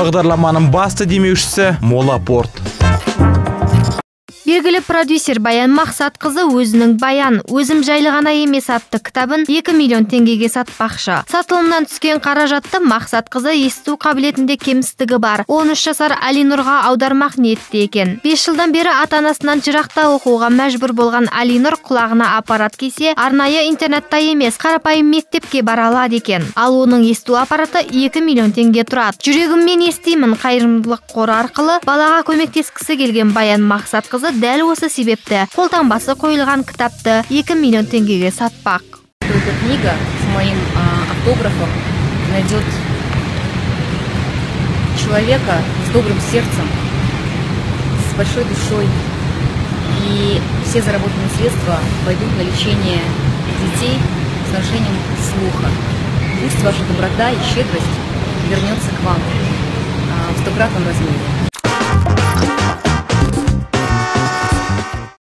бағдарламаның басты демеушісі Молапорт. Белгілі продюсер Баян Мақсатқызы өзінің «Баян, өзім жайлы ғана емес» атты кітабын 2 миллион теңгеге сатпақшы. Сатылымнан түскен қаражатты Мақсатқызы есту қабілетінде кемістігі бар 13 жасар Алинұрға аудармақ ниетте екен. 5 жылдан бері ата-анасынан жырақта оқуға мәжбүр болған Алинұр құлағына аппарат кисе, арнайы интернетта емес, қарапайым мектепке бара алады екен. Ал оның есту аппараты 2 миллион теңге тұрады. Жүрегіммен естимін қайырымдылық қоры арқылы балаға көмектескісі келген Баян Мақсатқызы дәл осы себепті қолтаңбасы қойылған кітапты 2 миллион теңгеге сатпақ. Эта книга с моим автографом найдет человека с добрым сердцем, с большой душой, и все заработанные средства пойдут на лечение детей с нарушением слуха. Пусть ваша доброта и щедрость вернется к вам в 100-кратном размере.